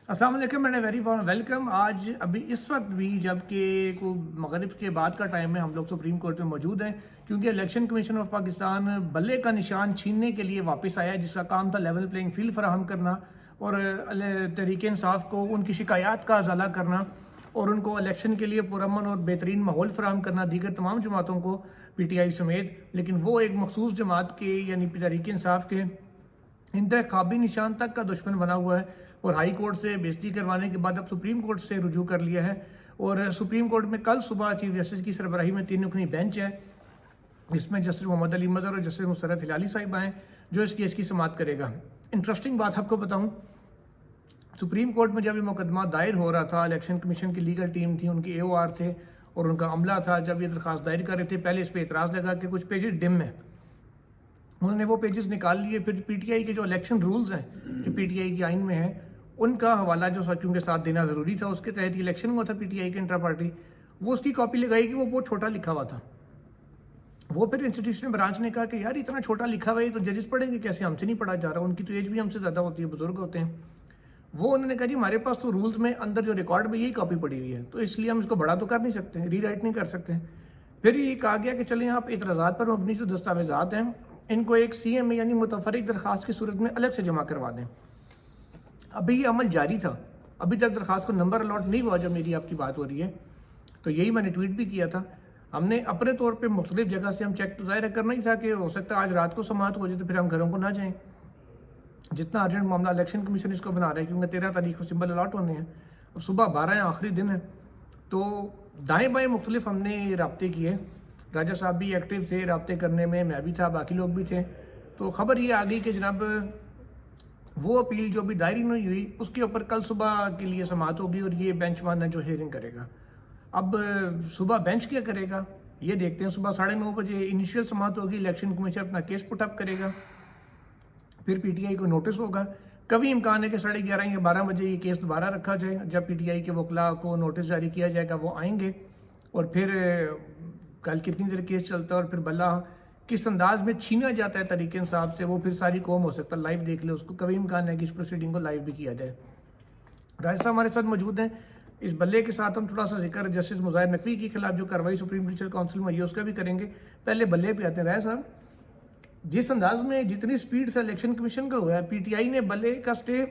अस्सलाम वालेकुम, मैंने वेरी वार्म वेलकम। आज अभी इस वक्त भी जबकि को मगरिब के बाद का टाइम है, हम लोग सुप्रीम कोर्ट में मौजूद हैं क्योंकि इलेक्शन कमीशन ऑफ पाकिस्तान बल्ले का निशान छीनने के लिए वापस आया, जिसका काम था लेवल प्लेइंग फील्ड फराहम करना और तहरीक इंसाफ को उनकी शिकायत का अजाला करना और उनको इलेक्शन के लिए पुरअमन और बेहतरीन माहौल फराहम करना, दीगर तमाम जमातों को PTI समेत। लेकिन वो एक मखसूस जमात के यानी तहरीक इंसाफ के इंतखाबी निशान तक का दुश्मन बना हुआ है और हाई कोर्ट से बेइज्जती करवाने के बाद अब सुप्रीम कोर्ट से रुजू कर लिया है। और सुप्रीम कोर्ट में कल सुबह चीफ जस्टिस की सरबराही में 3 रुकनी बेंच है, इसमें जस्टिस मोहम्मद अली मदर और जस्टिस मुसरत हिलाली साहिबा हैं जो इस केस की समाअत करेगा। इंटरेस्टिंग बात आपको बताऊं, सुप्रीम कोर्ट में जब ये मुकदमा दायर हो रहा था, इलेक्शन कमीशन की लीगल टीम थी, उनके AOR थे और उनका अमला था, जब ये दरख्वास्त दायर कर रहे थे पहले इस पर एतराज़ लगा कि कुछ पेजेस डिम है। उन्होंने वो पेजेस निकाल लिए, फिर PTI के जो इलेक्शन रूल्स हैं जो PTI के आइन में है उनका हवाला जो सचिवों के साथ देना ज़रूरी था, उसके तहत इलेक्शन हुआ था PTI के इंट्रा पार्टी, वो उसकी कॉपी लगाई कि वो बहुत छोटा लिखा हुआ था। वो फिर इंस्टीट्यूशन ब्रांच ने कहा कि यार इतना छोटा लिखा हुआ है तो जजेस पढ़ेंगे कैसे, हमसे नहीं पढ़ा जा रहा, उनकी तो एज भी हमसे ज़्यादा होती है, बुजुर्ग होते हैं। वो उन्होंने कहा जी हमारे पास तो रूल्स में अंदर जो रिकॉर्ड में यही कॉपी पड़ी हुई है, तो इसलिए हम इसको बड़ा तो कर नहीं सकते, रीराइट नहीं कर सकते। फिर ये कहा गया कि चलें आप एतराज़ात पर मबनी जो दस्तावेज़ात हैं इनको एक CMA यानी मुतफरिक दरख्वास्त की सूरत में अलग से जमा करवा दें। अभी ये अमल जारी था, अभी तक दरख्वास्त को नंबर अलॉट नहीं हुआ। जब मेरी आपकी बात हो रही है तो यही मैंने ट्वीट भी किया था। हमने अपने तौर पे मुख्तलिफ जगह से हम चेक तो ज़ाहिर करना ही था कि हो सकता है आज रात को समाअत हो जाए तो फिर हम घरों को ना जाएं। जितना अर्जेंट मामला इलेक्शन कमीशन इसको बना रहे हैं क्योंकि 13 तारीख को सिंबल अलॉट होने हैं, अब सुबह 12 है, आखिरी दिन है, तो दाएँ बाएँ मुख्तलिफ हमने रब्ते किए। राजा साहब भी एक्टिव थे रब्ते करने में, मैं भी था, बाकी लोग भी थे। तो खबर ये आ गई कि जनाब वो अपील जो अभी दायर नहीं हुई उसके ऊपर कल सुबह के लिए समाअत होगी और ये बेंच 1 है जो हियरिंग करेगा। अब सुबह बेंच क्या करेगा ये देखते हैं। सुबह 9:30 बजे इनिशियल समाअत होगी, इलेक्शन कमीशन अपना केस पुटअप करेगा, फिर PTI को नोटिस होगा। कभी इम्कान है कि 11:30 या 12 बजे ये केस दोबारा रखा जाए, जब PTI के वकला को नोटिस जारी किया जाएगा वो आएंगे और फिर कल कितनी देर केस चलता है और फिर बल्ला किस अंदाज में छीना जाता है तरीके इंसाफ से, वो फिर सारी कौम हो सकता है लाइव देख ले उसको। कभी इम्कान है कि इस प्रोसीडिंग को लाइव भी किया जाए। राज साहब हमारे साथ मौजूद हैं। इस बल्ले के साथ हम थोड़ा सा जिक्र जस्टिस मुज़ाहिर नकवी के खिलाफ जो कार्रवाई सुप्रीम जुडिशल काउंसिल में हुई है उसका भी करेंगे। पहले बल्ले पे आते हैं। राय साहब, जिस अंदाज में जितनी स्पीड से इलेक्शन कमीशन का हुआ है, PTI ने बल्ले का स्टे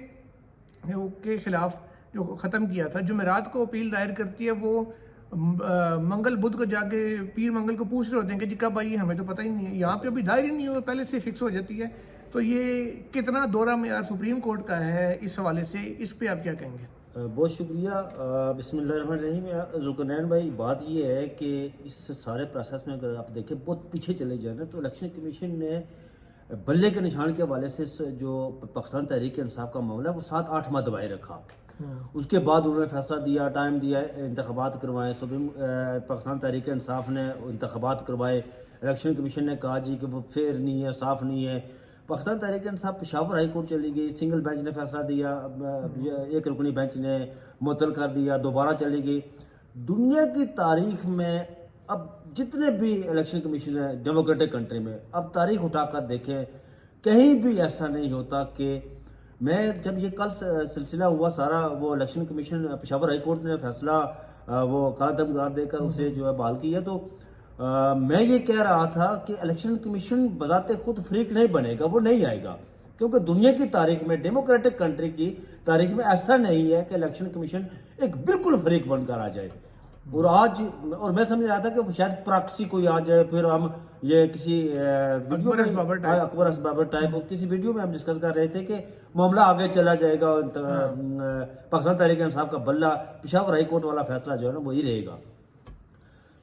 के खिलाफ जो ख़त्म किया था, जुमेरात को अपील दायर करती है, वो मंगल बुध को जाके पीर मंगल को पूछ रहे होते हैं कि जी कब आइए, हमें तो पता ही नहीं है। यहाँ पे अभी दायर ही नहीं हो, पहले से फिक्स हो जाती है। तो ये कितना दौरा मेयार सुप्रीम कोर्ट का है इस हवाले से, इस पे आप क्या कहेंगे? बहुत शुक्रिया। बिस्मिल्लाहिर्रहमानिर्रहीम। जुल्करनैन भाई, बात ये है कि इस सारे प्रोसेस में अगर आप देखें बहुत पीछे चले जाए ना, तो इलेक्शन कमीशन ने बल्ले के निशान के हवाले से जो पाकिस्तान तहरीक इंसाफ का मामला है वो 7-8 माह दबाए रखा। उसके बाद उन्होंने फैसला दिया, टाइम दिया, इंतखाबात करवाए। सुप्रीम पाकिस्तान तहरीक इंसाफ ने इंतखाबात करवाए। इलेक्शन कमीशन ने कहा जी कि वो फेयर नहीं है, साफ़ नहीं है। पाकिस्तान तहरीक इंसाफ पेशावर हाई कोर्ट चली गई, सिंगल बेंच ने फैसला दिया, एक रुकनी बेंच ने मुअत्तल कर दिया, दोबारा चली गई। दुनिया की तारीख में अब जितने भी इलेक्शन कमीशन है डेमोक्रेटिक कंट्री में, अब तारीख उठाकर देखें, कहीं भी ऐसा नहीं होता कि मैं जब ये कल सिलसिला हुआ सारा, वो election commission Peshawar high court ने फैसला वो काला दम देकर उसे जो है बहाल किया, तो मैं ये कह रहा था कि इलेक्शन कमीशन बजाते खुद फ्रीक नहीं बनेगा, वो नहीं आएगा, क्योंकि दुनिया की तारीख में, डेमोक्रेटिक कंट्री की तारीख में ऐसा नहीं है कि इलेक्शन कमीशन एक बिल्कुल फ्रीक बनकर आ जाए। और आज मैं समझ रहा था कि शायद प्रॉक्सी कोई आ जाए, फिर हम ये किसी वीडियो में अकबर बाबर टाइप किसी वीडियो में हम डिस्कस कर रहे थे कि मामला आगे चला जाएगा, पाकिस्तान तहरीक इंसाफ का बल्ला पेशावर हाई कोर्ट वाला फैसला जो है ना वही रहेगा।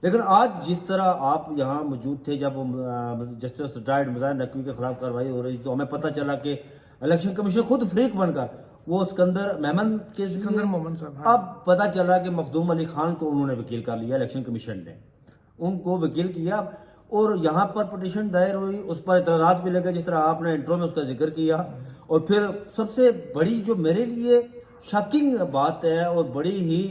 लेकिन आज जिस तरह आप यहाँ मौजूद थे जब जस्टिस मुज़ाहिर नकवी के खिलाफ कार्रवाई हो रही, तो हमें पता चला कि इलेक्शन कमीशन खुद फ्रीक बनकर वो सिकंदर मेमन के अब पता चला कि मखदूम अली खान को उन्होंने वकील कर लिया, इलेक्शन कमीशन ने उनको वकील किया और यहाँ पर पटिशन दायर हुई, उस पर इतराज़ात भी लगे जिस तरह आपने इंट्रो में उसका जिक्र किया। और फिर सबसे बड़ी जो मेरे लिए शॉकिंग बात है और बड़ी ही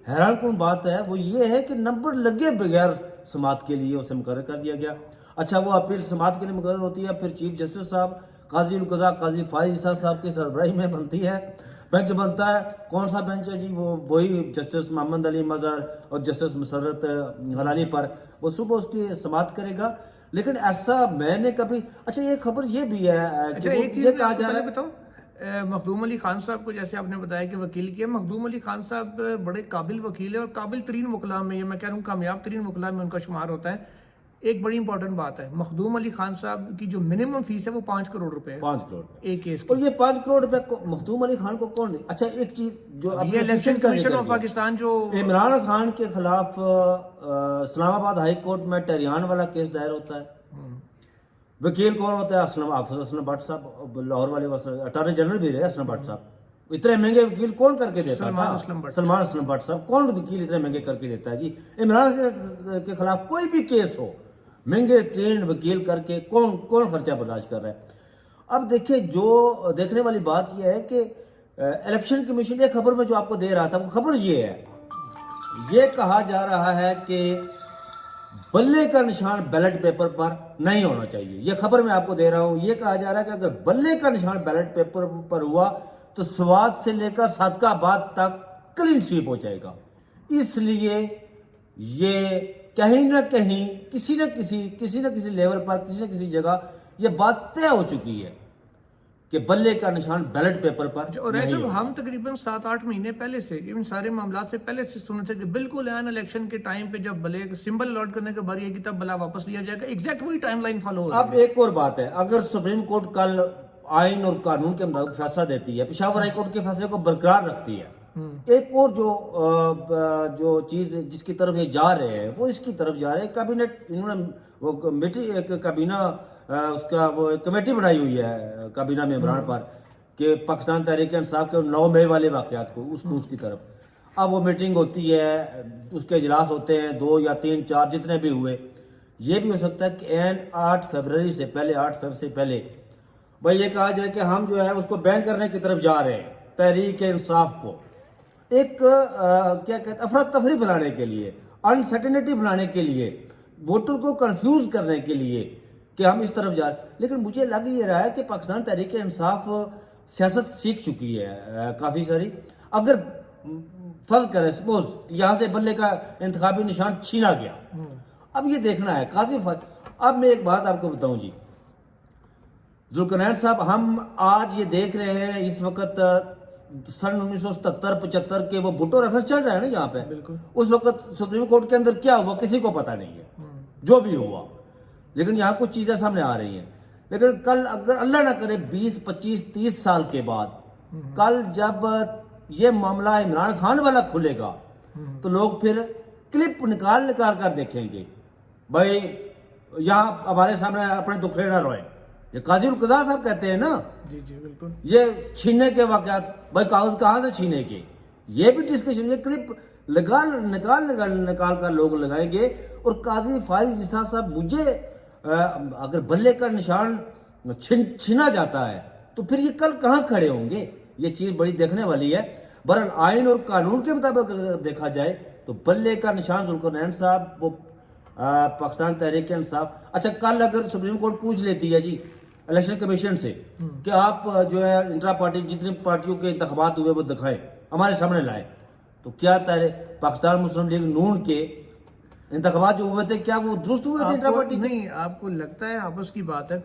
हैरानकुन बात है वो ये है कि नंबर लगे बगैर समाअत के लिए उसे मुकर्रर कर दिया गया। अच्छा, वो अपील समाअत के लिए मुकर्रर होती है, फिर चीफ जस्टिस साहब काजी उल कज़ा काजी फाइज साहब की सरबराही में बनती है। बेंच बनता है, कौन सा बेंच है जी? वो वही जस्टिस मोहम्मद अली मजहर और जस्टिस मुसर्रत गलानी पर, वो सुबह उसकी समाअत करेगा। लेकिन ऐसा मैंने कभी, अच्छा ये खबर ये भी है कि अच्छा, वो एक ये चीज कहा जा रहा है, बताओ, मखदूम अली खान साहब को जैसे आपने बताया कि वकील किया, मखदूम अली खान साहब बड़े काबिल वकील है और काबिल तरीन वकला में, मैं कह रहा हूँ कामयाब तरीन वकला में उनका शुमार होता है। एक बड़ी इंपॉर्टेंट बात है, मखदूम अली खान साहब की जो मिनिमम फीस है वो 5 करोड़ रुपए है 5 करोड़, एक केस और की। ये 5 करोड़ रुपए मखदूम अली खान को कौन दे? अच्छा एक चीज जो ये आपने इलेक्शन official का कमीशन जिक्र ऑफ किया, पाकिस्तान जो इमरान खान के खिलाफ इस्लामाबाद हाई कोर्ट में टहरियान वाला केस दायर होता है। वकील कौन होता है? असलम हाफिज असलम भट्ट साहब, लाहौर वाले अटॉर्नी जनरल भी रहे असलम भट्ट साहब। इतने महंगे वकील कौन करके देता सलमान था? असलम भट्ट। सलमान असलम भट्ट साहब। कौन वकील इतने महंगे करके देता है जी? इमरान के खिलाफ कोई भी केस हो, महंगे ट्रेन वकील करके कौन कौन खर्चा बर्दाश्त कर रहा है? अब देखिए, जो देखने वाली बात यह है कि इलेक्शन कमीशन एक खबर में जो आपको दे रहा था, वो खबर ये है, ये कहा जा रहा है कि बल्ले का निशान बैलेट पेपर पर नहीं होना चाहिए। ये खबर मैं आपको दे रहा हूं। ये कहा जा रहा है कि अगर बल्ले का निशान बैलेट पेपर पर हुआ तो स्वात से लेकर सादकाबाद तक क्लीन स्वीप हो जाएगा। इसलिए ये कहीं ना कहीं किसी न किसी लेवल पर, किसी न किसी जगह ये बात तय हो चुकी है कि बल्ले का निशान बैलेट पेपर पर और नहीं ऐसे होगा। हम तकरीबन 7-8 महीने पहले से इन सारे मामला से पहले से सुने थे कि बिल्कुल एन इलेक्शन के टाइम पे जब भले सिंबल अलॉट करने के बारी आएगी तब भला वापस लिया जाएगा। एग्जैक्ट वही टाइमलाइन फॉलो हो अब एक और बात है, अगर सुप्रीम कोर्ट कल आइन और कानून के मुताबिक फैसला देती है, पेशावर हाई कोर्ट के फैसले को बरकरार रखती है, एक और जो चीज जिसकी तरफ ये जा रहे हैं वो इसकी तरफ जा रहे हैं। कैबिनेट इन्होंने वो कमेटी, एक काबीना उसका वो एक कमेटी बनाई हुई है काबीना मेंबरान पर कि पाकिस्तान तहरीक इंसाफ के 9 मई वाले वाकयात को उसकी तरफ। अब वो मीटिंग होती है, उसके इजलास होते हैं 2 या 3 4 जितने भी हुए। ये भी हो सकता है कि एन 8 फरवरी से पहले, 8 फरवरी से पहले भाई ये कहा जाए कि हम जो है उसको बैन करने की तरफ जा रहे हैं, तहरीक इंसाफ को एक क्या कहते हैं अफरा तफरी फैलाने के लिए, अनसर्टेनिटी बनाने के लिए, वोटर को कंफ्यूज करने के लिए कि हम इस तरफ जा रहे हैं। लेकिन मुझे लग ये रहा है कि पाकिस्तान तहरीक इंसाफ सियासत सीख चुकी है काफ़ी सारी। अगर फर्ज करें सपोज यहाँ से बल्ले का इंतखाबी निशान छीना गया, अब ये देखना है काजी अब मैं एक बात आपको बताऊं जी, जुल्करनैन साहब, हम आज ये देख रहे हैं इस वक्त सन 1977-75 के वो भुट्टो रेफरेंस चल रहा है ना यहाँ पे, बिल्कुल। उस वक्त सुप्रीम कोर्ट के अंदर क्या हुआ किसी को पता नहीं है, जो भी हुआ, लेकिन यहाँ कुछ चीजें सामने आ रही हैं। लेकिन कल अगर अल्लाह ना करे 20, 25, 30 साल के बाद कल जब ये मामला इमरान खान वाला खुलेगा तो लोग फिर क्लिप निकाल कर देखेंगे, भाई यहाँ हमारे सामने अपने दुखड़े ना रोए। ये काजी उल कज़ा साहब कहते हैं ना, जी जी बिल्कुल, ये छीनने के वाकयात, भाई कागज कहाँ से छीने के, ये भी डिस्कशन, ये क्लिप निकाल कर लोग लगाएंगे। और काजी फाइज जिसा साहब, मुझे अगर बल्ले का निशान छीना जाता है तो फिर ये कल कहाँ खड़े होंगे, ये चीज बड़ी देखने वाली है। बहरहाल आइन और कानून के मुताबिक अगर देखा जाए तो बल्ले का निशान जुल्करनैन साहब वो पाकिस्तान तहरीक इंसाफ। अच्छा, कल अगर सुप्रीम कोर्ट पूछ लेती है जी इलेक्शन कमीशन से कि आप जो है इंट्रा पार्टी जितनी पार्टियों के इंतखाबात हुए वो दिखाएं, हमारे सामने लाए, तो क्या पाकिस्तान मुस्लिम लीग नून के इंतखाबात जो हुए थे क्या वो दुरुस्त हुए थे इंट्रा पार्टी? नहीं, आपको लगता है आपस की बात है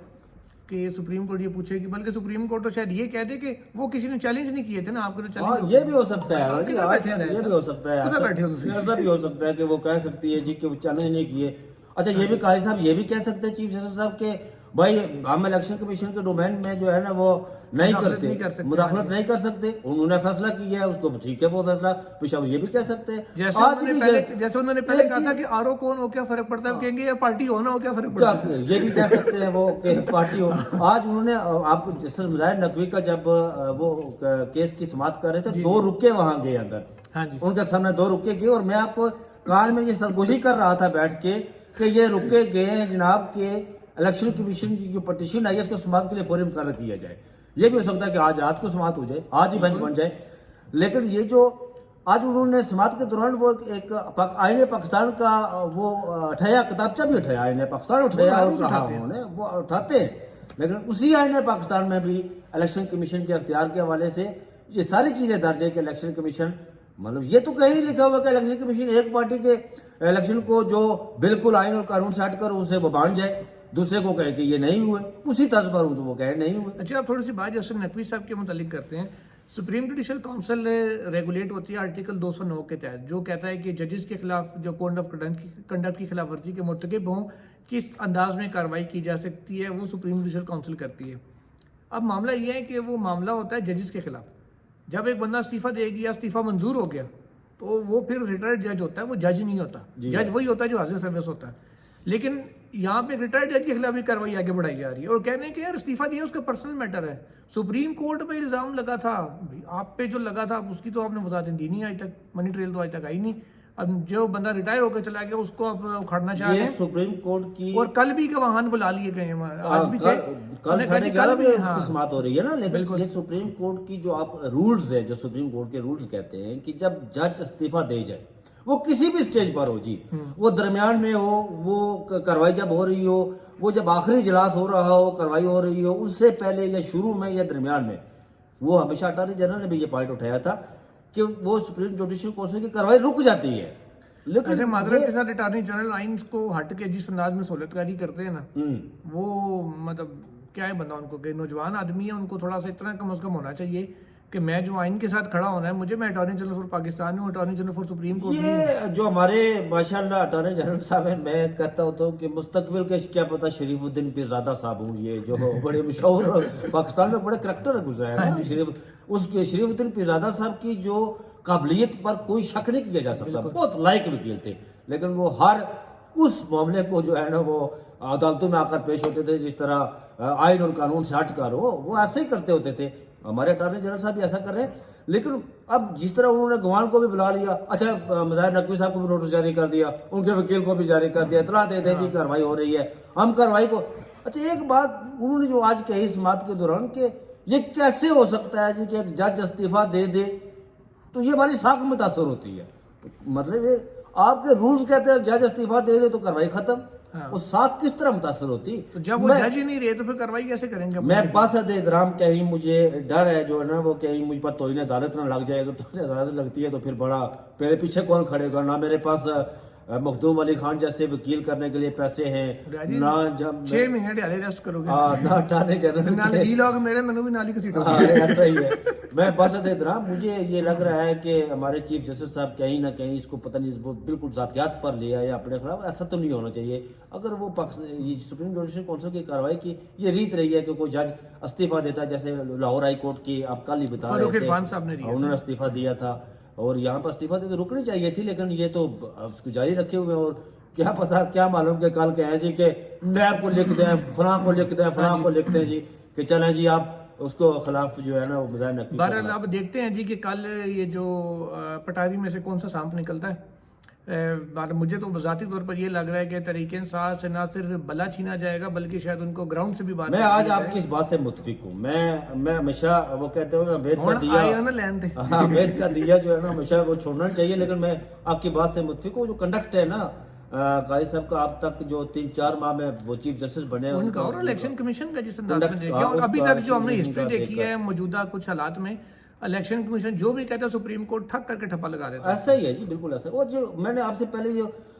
कि सुप्रीम कोर्ट ये पूछेगी, बल्कि सुप्रीम कोर्ट तो शायद ये कह दे कि वो किसी ने चैलेंज नहीं किए थे ना, आपको तो हाँ, चैलेंज। ये भी हो सकता है किधर बैठे हैं ये भी हो सकता है, किधर बैठे हो तुसी? ऐसा भी हो सकता है कि वो कह सकती है जी कि वो चैलेंज नहीं किए। अच्छा, ये भी काजी साहब ये भी कह सकते हैं चीफ जस्टिस साहब के भाई हम इलेक्शन कमीशन के डोमेन में जो है ना वो नहीं करते, मुदाखलत नहीं कर सकते, उन्होंने फैसला किया है उसको ठीक है वो फैसला, पेशावर ये भी कह सकते हैं। जैसे उन्होंने पहले कहा था कि आरओ कौन हो क्या फर्क पड़ता है, कहेंगे या पार्टी हो ना हो क्या फर्क पड़ता है, ये भी कह सकते हैं वो कि पार्टी हो। आज उन्होंने आपको जस्टिस मुजाहिर नकवी का जब वो केस की समाअत कर रहे थे, 2 रुके वहां गए अंदर, हाँ जी, उनके सामने 2 रुके गए, और मैं आपको कान में ये सरगोशी कर रहा था बैठ के कि ये रुके गए हैं जनाब के इलेक्शन कमीशन की जो पटिशन आई है उसको समाअत के लिए फौरन मुकर्रर किया जाए। ये भी हो सकता है कि आज रात को समाअत हो जाए, आज ही बेंच बन जाए। लेकिन ये जो आज उन्होंने समाअत के दौरान वो एक आईने पाकिस्तान का वो उठाया, किताबचा भी उठाया, आईने पाकिस्तान उठाया और कहा उन्होंने वो उठाते हैं, लेकिन उसी आईने पाकिस्तान में भी इलेक्शन कमीशन के अख्तियार के हवाले से یہ ساری چیزیں درج ہے کہ الیکشن کمیشن مطلب یہ تو کہیں نہیں لکھا ہوا کہ الیکشن کمیشن ایک پارٹی کے الیکشن کو جو بالکل آئین اور قانون سے ہٹ کر اسے وہ باندھ جائے، دوسرے کو کہے کہ یہ نہیں ہوئے، اسی طرز پر تو وہ کہے نہیں ہوئے۔ اچھا آپ تھوڑی سی بات جیسے نقوی صاحب کے متعلق کرتے ہیں، سپریم جوڈیشل کونسل ریگولیٹ ہوتی ہے آرٹیکل 209 کے تحت، جو کہتا ہے کہ ججز کے خلاف جو کوڈ آف کنڈکٹ کی خلاف ورزی کے مرتکب ہوں کس انداز میں کارروائی کی جا سکتی ہے، وہ سپریم جوڈیشل کونسل کرتی ہے۔ اب معاملہ یہ ہے کہ وہ معاملہ ہوتا ہے ججز کے خلاف، جب ایک بندہ استعفیٰ دے گیا، استعفیٰ منظور ہو گیا تو وہ پھر ریٹائرڈ جج ہوتا ہے، وہ جج نہیں ہوتا، جج وہی ہوتا ہے جو حاضر سروس ہوتا ہے۔ لیکن یہاں پہ ریٹائرڈ جج کے خلاف بھی کارروائی آگے بڑھائی جا رہی ہے اور کہنے کہ یار استعفیٰ دیا اس کا پرسنل میٹر ہے، سپریم کورٹ پہ الزام لگا تھا، آپ پہ جو لگا تھا اس کی تو آپ نے وضاحت دی نہیں آج تک، منی ٹریل تو آج تک آئی نہیں۔ اب جو بندہ ریٹائر ہو کے چلا گیا اس کو اب اکھاڑنا چاہ رہے یہ ہیں، سپریم کورٹ کی اور کل بھی گواہان بلا لیے گئے ہیں، آج بھی تھے، کل 11:30 بجے اس ہاں کی سماعت ہو رہی ہے نا، لیکن یہ سپریم کورٹ کی جو آپ رولز ہے، جو سپریم کورٹ کے رولز کہتے ہیں کہ جب جج استعفیٰ دے جائے، وہ کسی بھی سٹیج پر ہو جی، وہ درمیان میں ہو، وہ کاروائی جب ہو رہی ہو، وہ جب آخری اجلاس ہو رہا ہو، کاروائی ہو رہی ہو، اس سے پہلے یا شروع میں یا درمیان میں، وہ ہمیشہ اٹارنی جنرل نے بھی یہ پوائنٹ اٹھایا تھا کہ وہ سپریم جوڈیشل کونسل کی کاروائی رک جاتی ہے۔ ایسے لیکن معذرت کے ساتھ اٹارنی جنرل آئین کو ہٹ کے جس انداز میں سہولت کاری کرتے ہیں نا، وہ مطلب کیا ہے بندہ ان کو کہ نوجوان آدمی ہے، ان کو تھوڑا سا اتنا کم از کم ہونا چاہیے کہ میں جو آئین کے ساتھ کھڑا ہونا ہے، مجھے میں اٹارنی جنرل فار پاکستان ہوں، attorney general for supreme court نہیں ہوں۔ یہ جو ہمارے ماشاءاللہ اٹارنی جنرل صاحب ہیں، میں کہتا ہوتا ہوں کہ مستقبل کے کیا پتہ شریف الدین پیرزادہ صاحب ہوں، یہ جو بڑے مشہور پاکستان میں بڑے کریکٹر گزرے ہیں نا، شریف الدین پیرزادہ صاحب کی جو قابلیت پر کوئی شک نہیں کیا جا سکتا، بہت لائق وکیل تھے، لیکن وہ ہر اس معاملے کو جو ہے نا وہ عدالتوں میں آ کر پیش ہوتے تھے جس طرح آئین اور قانون سے ہٹ کر وہ ایسے ہی کرتے ہوتے تھے۔ ہمارے اٹارنی جنرل صاحب بھی ایسا کر رہے ہیں، لیکن اب جس طرح انہوں نے گوان کو بھی بلا لیا، اچھا مظاہر نقوی صاحب کو بھی نوٹس جاری کر دیا، ان کے وکیل کو بھی جاری کر دیا، اطلاع دے دیں جی کاروائی ہو رہی ہے، ہم کاروائی کو۔ اچھا ایک بات انہوں نے جو آج کہی سماعت کے دوران کہ یہ کیسے ہو سکتا ہے جی کہ ایک جج استعفیٰ دے دے تو یہ ہماری ساکھ متاثر ہوتی ہے، مطلب یہ آپ کے رولز کہتے ہیں جج استعفیٰ دے دے تو کاروائی ختم، وہ ساکھ کس طرح متاثر ہوتی؟ تو جب وہ جج ہی نہیں رہے تو پھر کاروائی کیسے کریں گے؟ میں بس احترام کہیں مجھے ڈر ہے جو ہے نا وہ کہیں مجھ پر توہین عدالت نہ لگ جائے، اگر توہین عدالت لگتی ہے تو پھر بڑا میرے پیچھے کون کھڑے گا، نہ میرے پاس مخدوم علی خان جیسے وکیل کرنے کے لیے پیسے ہیں، نہ جب 6 مہینے ڈالے ریسٹ کرو گے، نہ اٹارنی جنرل نہ لگی لوگ میرے منو بھی نالی کی سیٹ ایسا ہی ہے۔ میں بس احترام مجھے یہ لگ رہا ہے کہ ہمارے چیف جسٹس صاحب کہیں نہ کہیں اس کو پتہ نہیں وہ بالکل ذاتیات پر لے آئے اپنے خلاف، ایسا تو نہیں ہونا چاہیے۔ اگر وہ سپریم جوڈیشل کونسل کی کاروائی کی یہ ریت رہی ہے کہ کوئی جج استعفیٰ دیتا ہے، جیسے لاہور ہائی کورٹ کی آپ کل ہی بتا رہے تھے، انہوں نے استعفیٰ دیا تھا اور یہاں پر استعفیٰ دے تو رکنی چاہیے تھی، لیکن یہ تو اس کو جاری رکھے ہوئے اور کیا پتا کیا معلوم کہ کل کہیں جی کہ نیب کو لکھ دیں، فلاں کو لکھ دیں، فلاں کو لکھ دیں جی کہ چلیں جی آپ اس کو خلاف جو ہے نا وہ مظاہر نقوی۔ بہرحال اب دیکھتے ہیں جی کہ کل یہ جو پٹاری میں سے کون سا سانپ نکلتا ہے۔ مجھے تو ذاتی طور پر یہ لگ رہا ہے کہ تحریک انصاف سے نہ صرف بلا چھینا جائے گا بلکہ شاید ان کو گراؤنڈ سے بھی بات۔ میں آج آپ کی اس بات سے متفق ہوں، میں ہمیشہ وہ کہتے ہیں امید کا دیا، امید کا دیا جو ہے نا ہمیشہ وہ چھوڑنا چاہیے، لیکن میں آپ کی بات سے متفق ہوں۔ جو کنڈکٹ ہے نا قاضی صاحب کا اب تک جو 3-4 ماہ میں وہ چیف جسٹس بنے ان کا اور الیکشن کمیشن کا جس انداز میں دیکھا اور ابھی تک جو ہم نے ہسٹری دیکھی ہے موجودہ کچھ حالات میں، الیکشن کمیشن جو بھی کہتا ہے سپریم کورٹ ٹھک کر کے ٹھپا لگا دیتا ہے۔ ایسا ہی ہے جی، بالکل ایسا۔ اور جو میں نے آپ سے پہلے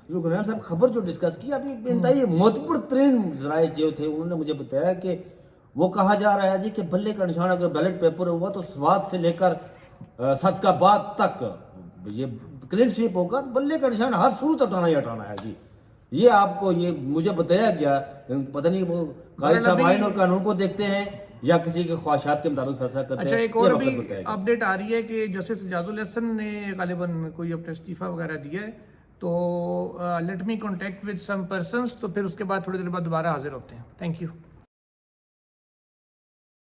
جو گنان صاحب خبر جو ڈسکس کی ابھی انتہائی معتبر ترین ذرائع جو تھے انہوں نے مجھے بتایا کہ وہ کہا جا رہا ہے جی کہ بلے کا نشان اگر بیلٹ پیپر ہوا تو سوات سے لے کر صدقہ باد تک یہ کلین سویپ ہوگا، بلے کا نشان ہر صورت ہٹانا ہی ہٹانا ہے جی۔ یہ آپ کو یہ مجھے بتایا گیا، پتہ نہیں وہ قاضی صاحب آئین اور قانون کو دیکھتے ہیں یا کسی کے خواہشات کے مطابق فیصلہ کرتے ہیں۔ اچھا ایک اور بھی اپڈیٹ آ رہی ہے کہ جسٹس اعجاز الحسن نے غالباً کوئی اپنا استعفیٰ وغیرہ دیا ہے، تو let me contact with some persons, تو پھر اس کے بعد تھوڑی دیر بعد دوبارہ حاضر ہوتے ہیں۔ Thank you.